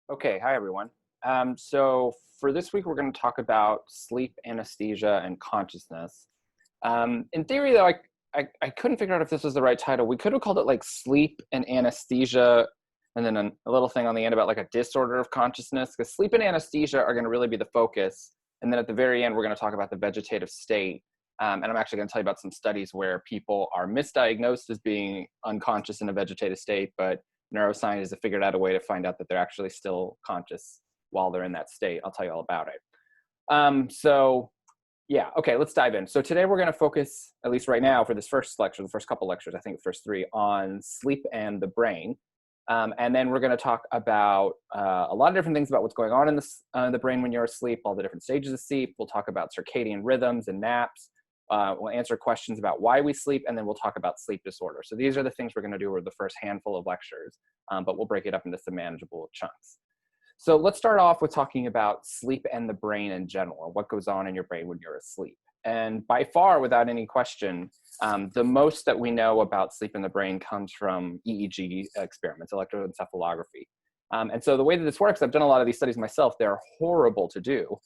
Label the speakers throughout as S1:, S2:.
S1: Okay, hi everyone. So for this week, we're going to talk about sleep anesthesia and consciousness. In theory, though, I couldn't figure out if this was the right title. We could have called it like sleep and anesthesia, and then a little thing on the end about like a disorder of consciousness, because sleep and anesthesia are going to really be the focus. And then at the very end, we're going to talk about the vegetative state. And I'm actually going to tell you about some studies where people are misdiagnosed as being unconscious in a vegetative state, but neuroscientists have figured out a way to find out that they're actually still conscious while they're in that state. I'll tell you all about it. So yeah, okay, let's dive in. So today we're going to focus, at least right now for this first lecture, the first couple lectures, I think the first three, on sleep and the brain. And then we're going to talk about a lot of different things about what's going on in the brain when you're asleep, all the different stages of sleep. We'll talk about circadian rhythms and naps. We'll answer questions about why we sleep, and then we'll talk about sleep disorder. So these are the things we're going to do over the first handful of lectures, but we'll break it up into some manageable chunks. So let's start off with talking about sleep and the brain in general, what goes on in your brain when you're asleep. And by far, without any question, the most that we know about sleep in the brain comes from EEG experiments, electroencephalography. And so the way that this works, I've done a lot of these studies myself, they're horrible to do.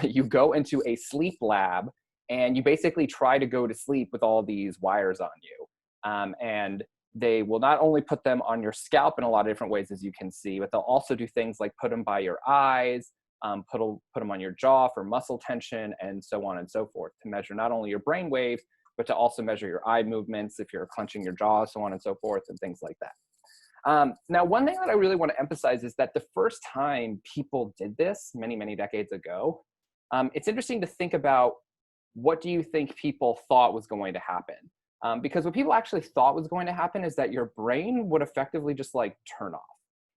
S1: You go into a sleep lab and you basically try to go to sleep with all these wires on you. And they will not only put them on your scalp in a lot of different ways, as you can see, but they'll also do things like put them by your eyes, put them on your jaw for muscle tension, and so on and so forth, to measure not only your brain waves, but to also measure your eye movements, if you're clenching your jaw, so on and so forth, and things like that. Now, one thing that I really want to emphasize is that the first time people did this, many, many decades ago, it's interesting to think about, what do you think people thought was going to happen? Because what people actually thought was going to happen is that your brain would effectively just like turn off.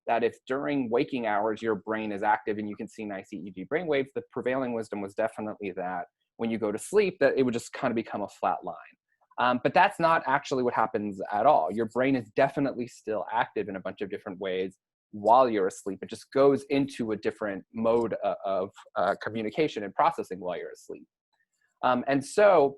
S1: That if during waking hours your brain is active and you can see nice EEG brainwaves, the prevailing wisdom was definitely that when you go to sleep, that it would just kind of become a flat line. But that's not actually what happens at all. Your brain is definitely still active in a bunch of different ways while you're asleep. It just goes into a different mode of communication and processing while you're asleep. And so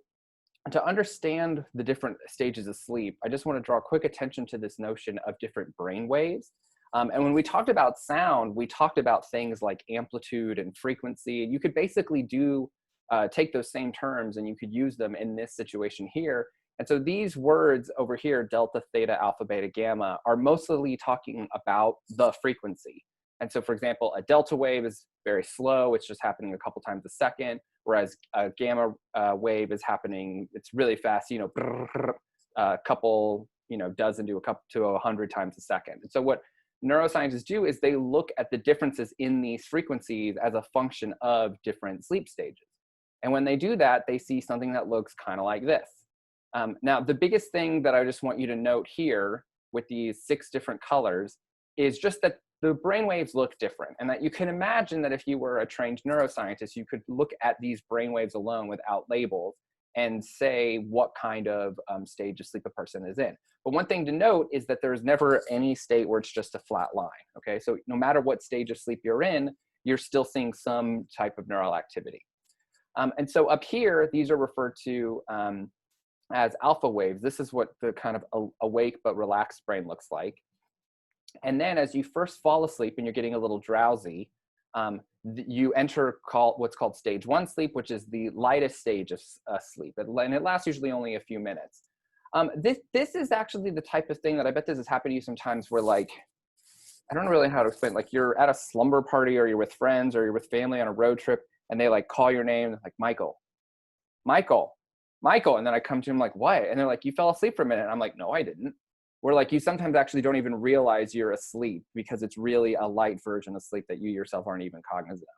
S1: to understand the different stages of sleep, I just want to draw quick attention to this notion of different brain waves. And when we talked about sound, we talked about things like amplitude and frequency. And you could basically take those same terms and you could use them in this situation here. And so these words over here, delta, theta, alpha, beta, gamma, are mostly talking about the frequency. And so, for example, a delta wave is very slow. It's just happening a couple times a second. Whereas a gamma wave is happening, it's really fast, a couple, dozen to 100 times a second. And so what neuroscientists do is they look at the differences in these frequencies as a function of different sleep stages. And when they do that, they see something that looks kind of like this. Now, the biggest thing that I just want you to note here with these 6 different colors is just that the brainwaves look different, and that you can imagine that if you were a trained neuroscientist, you could look at these brainwaves alone without labels and say what kind of stage of sleep a person is in. But one thing to note is that there's never any state where it's just a flat line, okay? So no matter what stage of sleep you're in, you're still seeing some type of neural activity. And so up here, these are referred to as alpha waves. This is what the kind of awake but relaxed brain looks like. And then as you first fall asleep and you're getting a little drowsy, you enter what's called stage 1 sleep, which is the lightest stage of sleep. And it lasts usually only a few minutes. This is actually the type of thing that I bet this has happened to you sometimes where, like, I don't really know how to explain, like you're at a slumber party or you're with friends or you're with family on a road trip and they like call your name like, Michael. And then I come to him like, what? And they're like, you fell asleep for a minute. And I'm like, no, I didn't. Where like you sometimes actually don't even realize you're asleep because it's really a light version of sleep that you yourself aren't even cognizant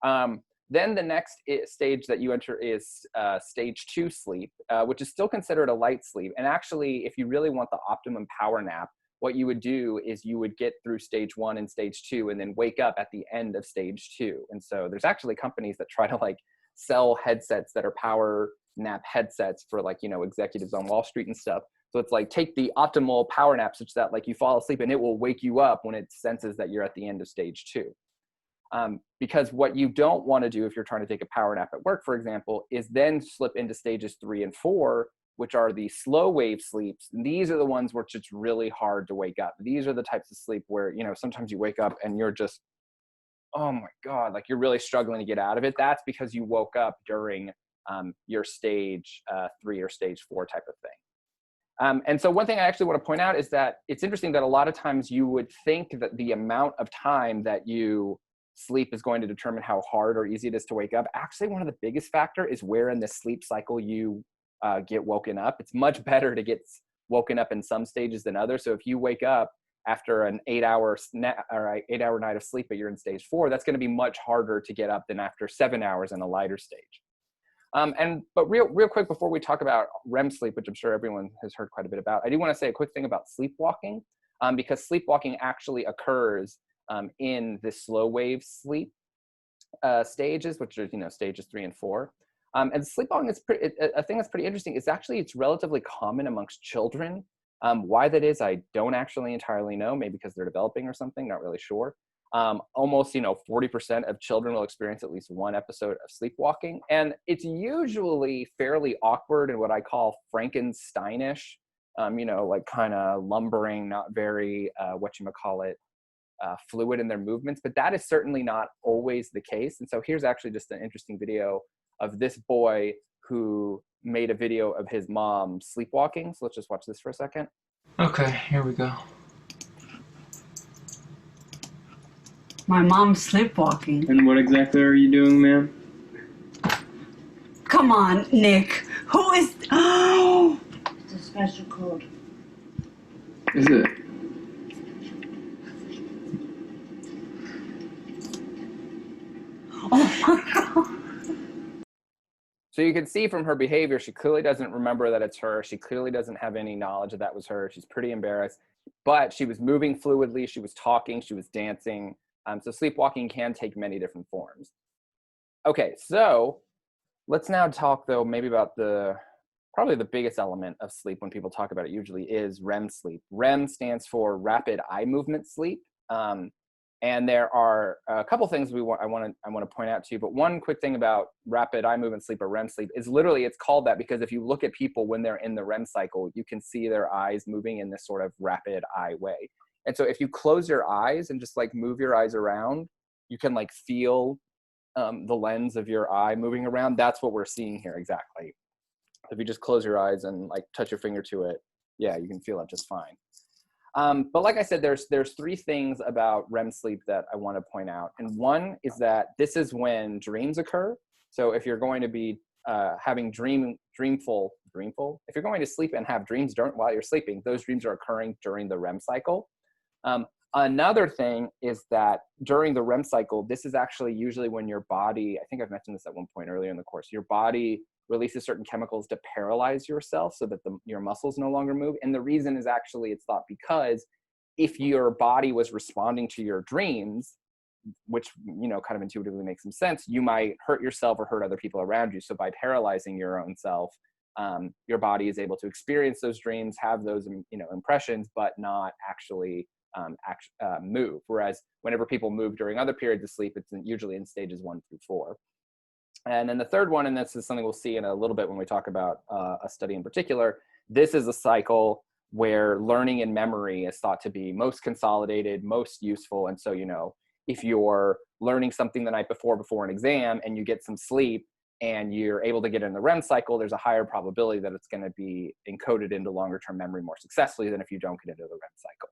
S1: of. Then the next stage that you enter is stage 2 sleep, which is still considered a light sleep. And actually, if you really want the optimum power nap, what you would do is you would get through stage 1 and stage 2 and then wake up at the end of stage 2. And so there's actually companies that try to like sell headsets that are power nap headsets for like, executives on Wall Street and stuff. So it's like take the optimal power nap such that like you fall asleep and it will wake you up when it senses that you're at the end of stage 2. Because what you don't want to do if you're trying to take a power nap at work, for example, is then slip into stages 3 and 4 which are the slow wave sleeps. And these are the ones where it's really hard to wake up. These are the types of sleep where, you know, sometimes you wake up and you're just, oh my God, like you're really struggling to get out of it. That's because you woke up during your stage 3 or stage 4 type of thing. And so one thing I actually want to point out is that it's interesting that a lot of times you would think that the amount of time that you sleep is going to determine how hard or easy it is to wake up. Actually, one of the biggest factor is where in the sleep cycle you get woken up. It's much better to get woken up in some stages than others. So if you wake up after an 8-hour or 8-hour night of sleep, but you're in stage 4, that's going to be much harder to get up than after 7 hours in a lighter stage. But real quick before we talk about REM sleep, which I'm sure everyone has heard quite a bit about, I do want to say a quick thing about sleepwalking, because sleepwalking actually occurs in the slow wave sleep stages, which are, you know, stages 3 and 4. And sleepwalking is a thing that's pretty interesting. It's relatively common amongst children. Why that is, I don't actually entirely know. Maybe because they're developing or something, not really sure. Almost, you know, 40% of children will experience at least one episode of sleepwalking. And it's usually fairly awkward and what I call Frankensteinish, you know, like kind of lumbering, not very, fluid in their movements, but that is certainly not always the case. And so here's actually just an interesting video of this boy who made a video of his mom sleepwalking. So let's just watch this for a second.
S2: Okay, here we go.
S3: My mom's sleepwalking.
S2: And what exactly are you doing, ma'am?
S3: Come on, Nick. Who is... Oh!
S4: It's a special code.
S2: Is it?
S3: Oh my God.
S1: So you can see from her behavior, she clearly doesn't remember that it's her. She clearly doesn't have any knowledge that was her. She's pretty embarrassed, but she was moving fluidly. She was talking, she was dancing. So sleepwalking can take many different forms. Okay, so let's now talk though, maybe about probably the biggest element of sleep when people talk about it usually is REM sleep. REM stands for rapid eye movement sleep. And there are a couple things I want to point out to you, but one quick thing about rapid eye movement sleep or REM sleep is literally it's called that because if you look at people when they're in the REM cycle, you can see their eyes moving in this sort of rapid eye way. And so if you close your eyes and just like move your eyes around, you can like feel the lens of your eye moving around. That's what we're seeing here exactly. If you just close your eyes and like touch your finger to it, yeah, you can feel it just fine. But like I said, there's 3 things about REM sleep that I want to point out. And one is that this is when dreams occur. So if you're going to be having dreamful, if you're going to sleep and have dreams while you're sleeping, those dreams are occurring during the REM cycle. Another thing is that during the REM cycle, this is actually usually when your body, I think I've mentioned this at one point earlier in the course, your body releases certain chemicals to paralyze yourself so that your muscles no longer move. And the reason is actually it's thought because if your body was responding to your dreams, which, you know, kind of intuitively makes some sense, you might hurt yourself or hurt other people around you. So by paralyzing your own self, your body is able to experience those dreams, have those, you know, impressions, but not actually move. Whereas whenever people move during other periods of sleep, it's usually in stages 1 through 4. And then the third one, and this is something we'll see in a little bit when we talk about a study in particular, this is a cycle where learning and memory is thought to be most consolidated, most useful. And so, you know, if you're learning something the night before an exam and you get some sleep and you're able to get in the REM cycle, there's a higher probability that it's going to be encoded into longer term memory more successfully than if you don't get into the REM cycle.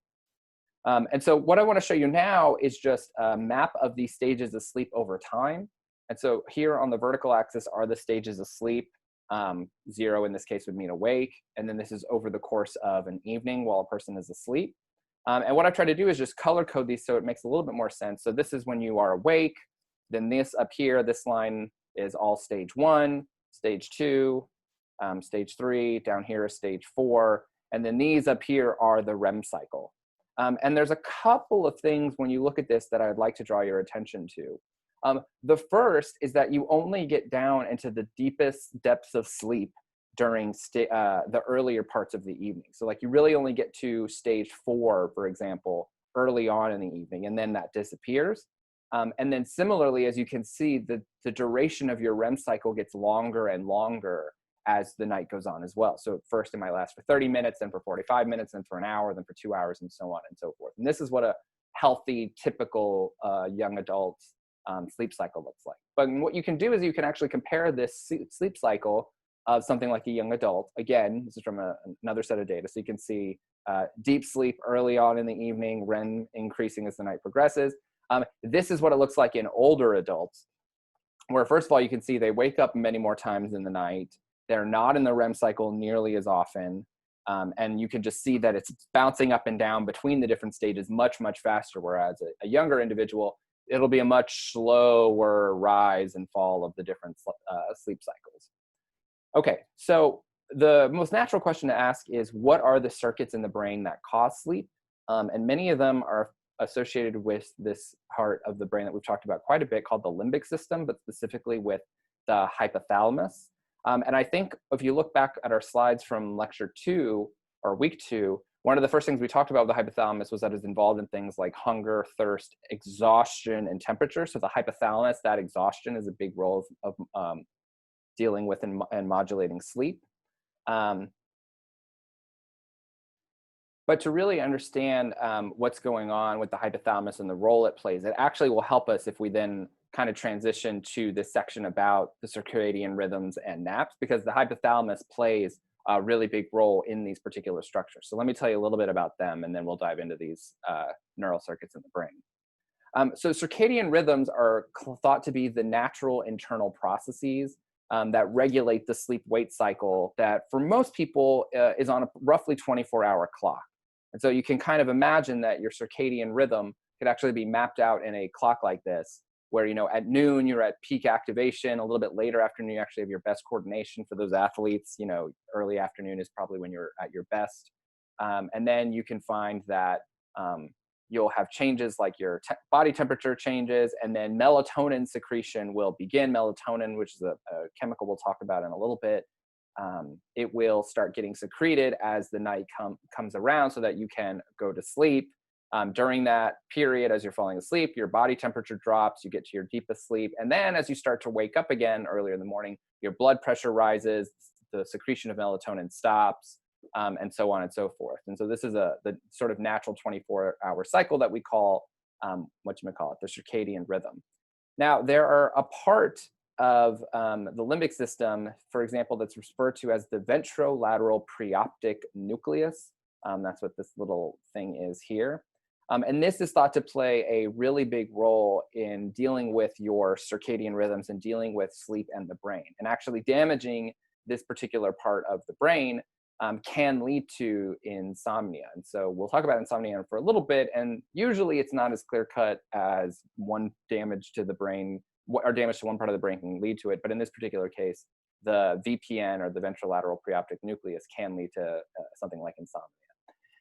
S1: And so what I want to show you now is just a map of these stages of sleep over time. And so here on the vertical axis are the stages of sleep. 0 in this case would mean awake. And then this is over the course of an evening while a person is asleep. And what I've tried to do is just color code these so it makes a little bit more sense. So this is when you are awake. Then this up here, this line is all stage 1, stage 2, stage 3, down here is stage 4. And then these up here are the REM cycle. And there's a couple of things when you look at this that I'd like to draw your attention to. The first is that you only get down into the deepest depths of sleep during the earlier parts of the evening. So like you really only get to stage 4, for example, early on in the evening, and then that disappears. And then similarly, as you can see, the duration of your REM cycle gets longer and longer as the night goes on as well. So first it might last for 30 minutes, then for 45 minutes, then for an hour, then for 2 hours, and so on and so forth. And this is what a healthy, typical young adult sleep cycle looks like. But what you can do is you can actually compare this sleep cycle of something like a young adult. Again, this is from another set of data. So you can see deep sleep early on in the evening, REM increasing as the night progresses. This is what it looks like in older adults, where first of all, you can see they wake up many more times in the night. They're not in the REM cycle nearly as often. And you can just see that it's bouncing up and down between the different stages much, much faster. Whereas a younger individual, it'll be a much slower rise and fall of the different sleep cycles. Okay, so the most natural question to ask is, what are the circuits in the brain that cause sleep? And many of them are associated with this part of the brain that we've talked about quite a bit called the limbic system, but specifically with the hypothalamus. And I think if you look back at our slides from lecture 2 or week 2, one of the first things we talked about with the hypothalamus was that it's involved in things like hunger, thirst, exhaustion, and temperature. So the hypothalamus, that exhaustion is a big role of dealing with and modulating sleep. But to really understand what's going on with the hypothalamus and the role it plays, it actually will help us if we then kind of transition to this section about the circadian rhythms and naps, because the hypothalamus plays a really big role in these particular structures. So let me tell you a little bit about them, and then we'll dive into these neural circuits in the brain. So circadian rhythms are thought to be the natural internal processes that regulate the sleep-wake cycle that for most people is on a roughly 24-hour clock. And so you can kind of imagine that your circadian rhythm could actually be mapped out in a clock like this, where, you know, at noon, you're at peak activation. A little bit later afternoon, you actually have your best coordination for those athletes. You know, early afternoon is probably when you're at your best. And then you can find that you'll have changes like your body temperature changes, and then melatonin secretion will begin. Melatonin, which is a chemical we'll talk about in a little bit, it will start getting secreted as the night comes around so that you can go to sleep. During that period, as you're falling asleep, your body temperature drops, you get to your deepest sleep. And then as you start to wake up again earlier in the morning, your blood pressure rises, the secretion of melatonin stops, and so on and so forth. And so this is the sort of natural 24-hour cycle that we call, the circadian rhythm. Now, there are a part of the limbic system, for example, that's referred to as the ventrolateral preoptic nucleus. That's what this little thing is here. And this is thought to play a really big role in dealing with your circadian rhythms and dealing with sleep and the brain. And actually damaging this particular part of the brain can lead to insomnia. And so we'll talk about insomnia for a little bit. And usually it's not as clear-cut as one damage to the brain or damage to one part of the brain can lead to it. But in this particular case, the VPN, or the ventrolateral preoptic nucleus, can lead to something like insomnia.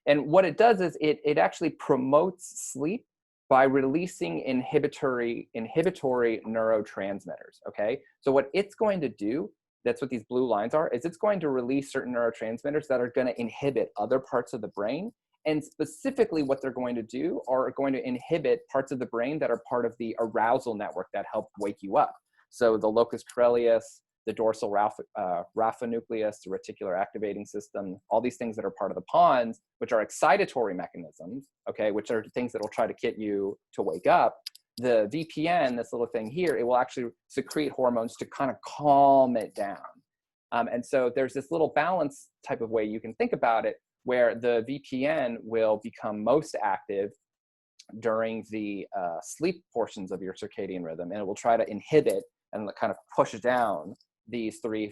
S1: And what it does is it actually promotes sleep by releasing inhibitory neurotransmitters, okay? So what it's going to do, that's what these blue lines are, is it's going to release certain neurotransmitters that are going to inhibit other parts of the brain. And specifically what they're going to do are going to inhibit parts of the brain that are part of the arousal network that help wake you up. So the locus coeruleus, the dorsal rapha nucleus, the reticular activating system, all these things that are part of the pons, which are excitatory mechanisms, okay, which are things that will try to get you to wake up. The VPN, this little thing here, it will actually secrete hormones to kind of calm it down. And so there's this little balance type of way you can think about it, where the VPN will become most active during the sleep portions of your circadian rhythm, and it will try to inhibit and kind of push down these three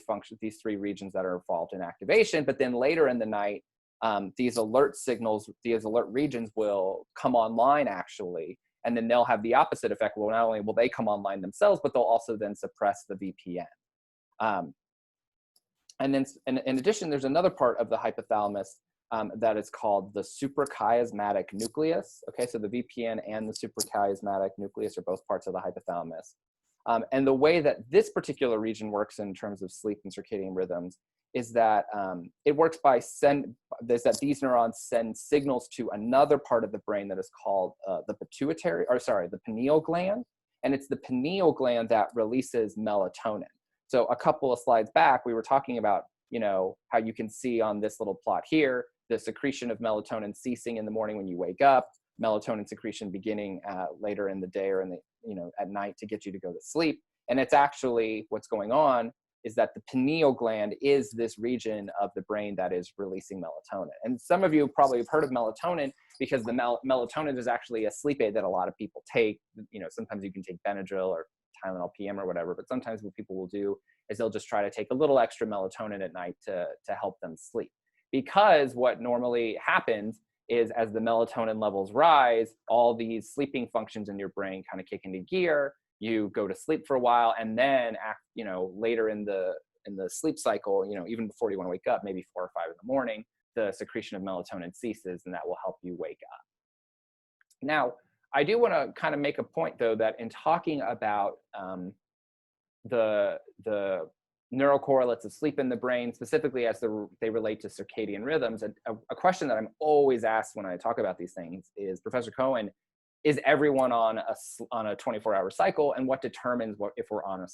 S1: regions that are involved in activation. But then later in the night, these alert signals, these alert regions will come online actually, and then they'll have the opposite effect. Well, not only will they come online themselves, but they'll also then suppress the VPN. And then in addition, there's another part of the hypothalamus that is called the suprachiasmatic nucleus. Okay, so the VPN and the suprachiasmatic nucleus are both parts of the hypothalamus. And the way that this particular region works in terms of sleep and circadian rhythms is that it works by these neurons send signals to another part of the brain that is called the pineal gland. And it's the pineal gland that releases melatonin. So a couple of slides back, we were talking about, how you can see on this little plot here, the secretion of melatonin ceasing in the morning when you wake up, melatonin secretion beginning later in the day or in the, at night to get you to go to sleep. And it's actually what's going on is that the pineal gland is this region of the brain that is releasing melatonin. And some of you probably have heard of melatonin because the melatonin is actually a sleep aid that a lot of people take. Sometimes you can take Benadryl or Tylenol PM or whatever, but sometimes what people will do is they'll just try to take a little extra melatonin at night to help them sleep. Because what normally happens is as the melatonin levels rise, all these sleeping functions in your brain kind of kick into gear. You go to sleep for a while, and then later in the sleep cycle, even before you want to wake up, maybe 4 or 5 in the morning, the secretion of melatonin ceases, and that will help you wake up. Now, I do want to kind of make a point, though, that in talking about the neurocorrelates of sleep in the brain, specifically as they relate to circadian rhythms, a question that I'm always asked when I talk about these things is, Professor Cohen, is everyone on a 24-hour cycle, and what determines if we're on a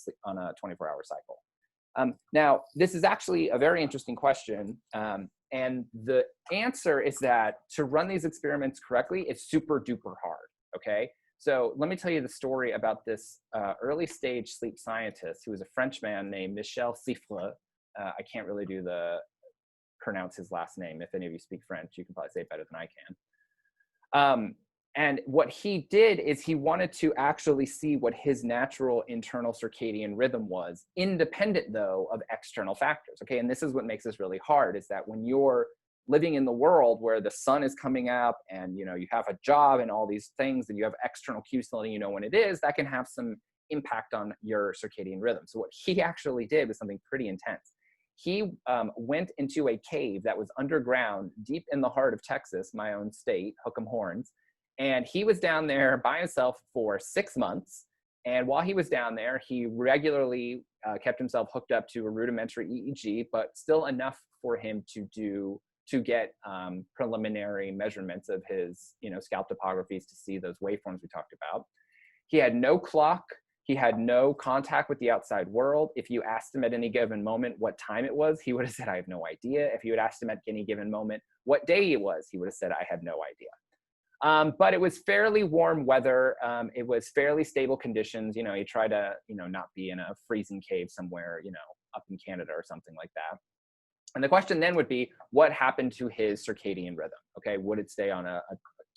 S1: 24-hour cycle? Now, this is actually a very interesting question, and the answer is that to run these experiments correctly, it's super duper hard. Okay, so let me tell you the story about this early stage sleep scientist who was a Frenchman named Michel Siffre. I can't really pronounce his last name. If any of you speak French, you can probably say it better than I can. And what he did is he wanted to actually see what his natural internal circadian rhythm was, independent, though, of external factors. Okay, and this is what makes this really hard, is that when you're living in the world where the sun is coming up and you have a job and all these things, and you have external cues letting you know when it is, that can have some impact on your circadian rhythm. So what he actually did was something pretty intense. He went into a cave that was underground, deep in the heart of Texas, my own state, Hook 'em Horns. And he was down there by himself for 6 months. And while he was down there, he regularly kept himself hooked up to a rudimentary EEG, but still enough for him to get preliminary measurements of his, scalp topographies to see those waveforms we talked about. He had no clock. He had no contact with the outside world. If you asked him at any given moment what time it was, he would have said, I have no idea. If you had asked him at any given moment what day it was, he would have said, I have no idea. But it was fairly warm weather. It was fairly stable conditions. He tried to, not be in a freezing cave somewhere, up in Canada or something like that. And the question then would be, what happened to his circadian rhythm? Okay, would it stay on a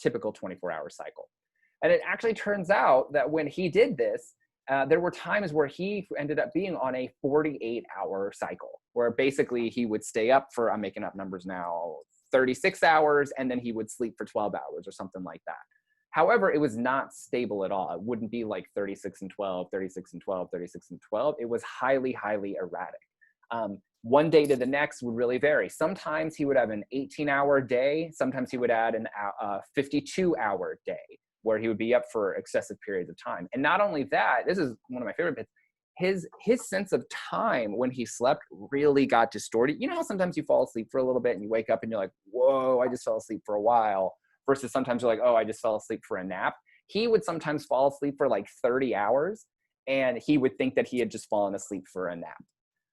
S1: typical 24-hour cycle? And it actually turns out that when he did this, there were times where he ended up being on a 48-hour cycle, where basically he would stay up for, I'm making up numbers now, 36 hours, and then he would sleep for 12 hours or something like that. However, it was not stable at all. It wouldn't be like 36 and 12, 36 and 12, 36 and 12. It was highly, highly erratic. One day to the next would really vary. Sometimes he would have an 18-hour day. Sometimes he would add a 52-hour day where he would be up for excessive periods of time. And not only that, this is one of my favorite bits, his sense of time when he slept really got distorted. How sometimes you fall asleep for a little bit and you wake up and you're like, whoa, I just fell asleep for a while, versus sometimes you're like, oh, I just fell asleep for a nap. He would sometimes fall asleep for like 30 hours and he would think that he had just fallen asleep for a nap.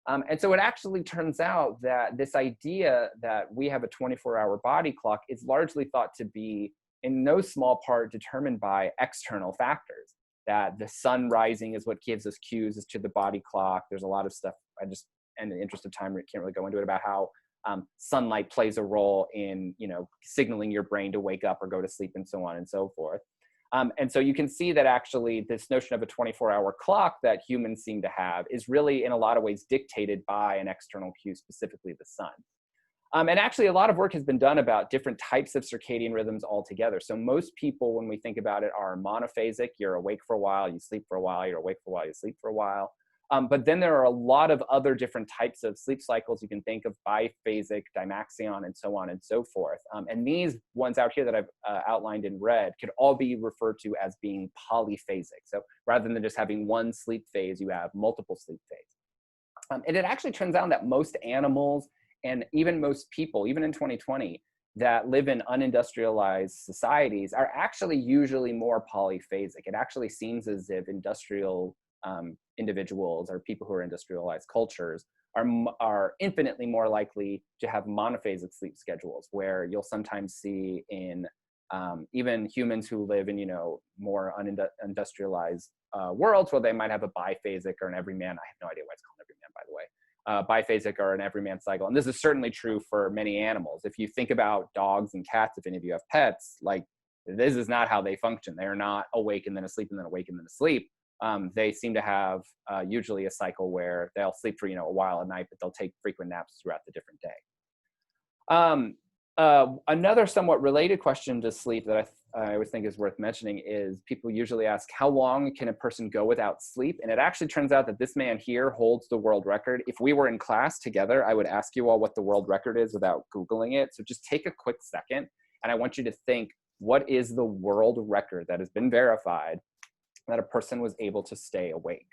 S1: And so it actually turns out that this idea that we have a 24-hour body clock is largely thought to be in no small part determined by external factors. That the sun rising is what gives us cues as to the body clock. There's a lot of stuff, in the interest of time, we can't really go into it, about how sunlight plays a role in, signaling your brain to wake up or go to sleep and so on and so forth. And so you can see that actually this notion of a 24-hour clock that humans seem to have is really in a lot of ways dictated by an external cue, specifically the sun. And actually a lot of work has been done about different types of circadian rhythms altogether. So most people, when we think about it, are monophasic. You're awake for a while, you sleep for a while, you're awake for a while, you sleep for a while. But then there are a lot of other different types of sleep cycles. You can think of biphasic, dimaxion, and so on and so forth. And these ones out here that I've outlined in red could all be referred to as being polyphasic. So rather than just having one sleep phase, you have multiple sleep phases. And it actually turns out that most animals and even most people, even in 2020, that live in unindustrialized societies are actually usually more polyphasic. It actually seems as if industrial individuals or people who are industrialized cultures are infinitely more likely to have monophasic sleep schedules, where you'll sometimes see in even humans who live in, more unindustrialized worlds, where they might have a biphasic or an everyman. I have no idea why it's called everyman, by the way. Biphasic or an everyman cycle. And this is certainly true for many animals. If you think about dogs and cats, if any of you have pets, like, this is not how they function. They are not awake and then asleep and then awake and then asleep. They seem to have usually a cycle where they'll sleep for, a while at night, but they'll take frequent naps throughout the different day. Another somewhat related question to sleep that I always think is worth mentioning is people usually ask, how long can a person go without sleep? And it actually turns out that this man here holds the world record. If we were in class together, I would ask you all what the world record is without Googling it. So just take a quick second, and I want you to think, what is the world record that has been verified that a person was able to stay awake?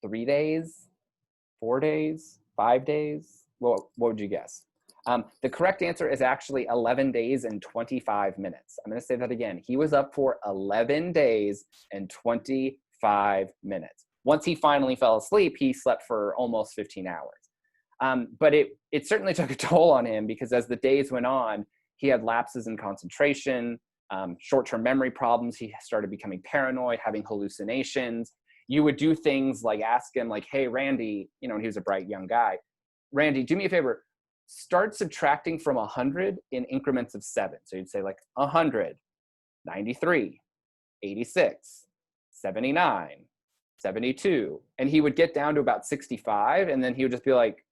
S1: 3 days, 4 days, 5 days? What would you guess? The correct answer is actually 11 days and 25 minutes. I'm going to say that again. He was up for 11 days and 25 minutes. Once he finally fell asleep, he slept for almost 15 hours. But it certainly took a toll on him, because as the days went on, he had lapses in concentration, short-term memory problems. He started becoming paranoid, having hallucinations. You would do things like ask him, like, hey, Randy, and he was a bright young guy. Randy, do me a favor. Start subtracting from 100 in increments of 7. So you'd say like 100, 93, 86, 79, 72. And he would get down to about 65. And then he would just be like,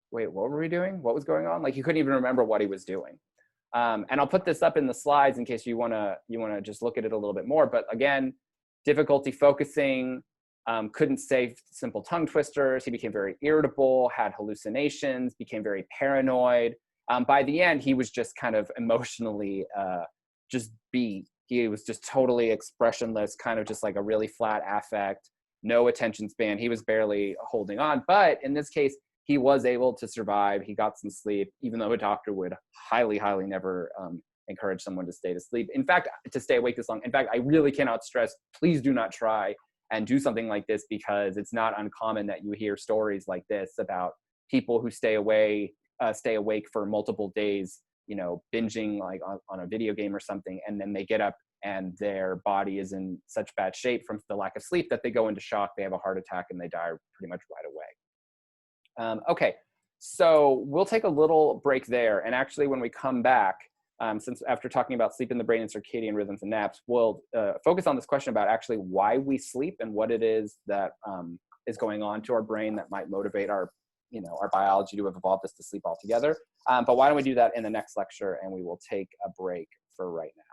S1: wait, what were we doing? What was going on? Like, he couldn't even remember what he was doing. And I'll put this up in the slides in case you wanna just look at it a little bit more. But again, difficulty focusing, couldn't say simple tongue twisters. He became very irritable, had hallucinations, became very paranoid. By the end, he was just kind of emotionally just beat. He was just totally expressionless, kind of just like a really flat affect, no attention span. He was barely holding on. But in this case, he was able to survive. He got some sleep, even though a doctor would highly, highly never encourage someone to stay to sleep. In fact, to stay awake this long. In fact, I really cannot stress, please do not try and do something like this, because it's not uncommon that you hear stories like this about people who stay awake for multiple days, binging like on a video game or something, and then they get up and their body is in such bad shape from the lack of sleep that they go into shock, they have a heart attack, and they die pretty much right away. Okay, so we'll take a little break there, and actually when we come back, since after talking about sleep in the brain and circadian rhythms and naps, we'll focus on this question about actually why we sleep and what it is that is going on to our brain that might motivate our biology to have evolved us to sleep altogether. But why don't we do that in the next lecture, and we will take a break for right now.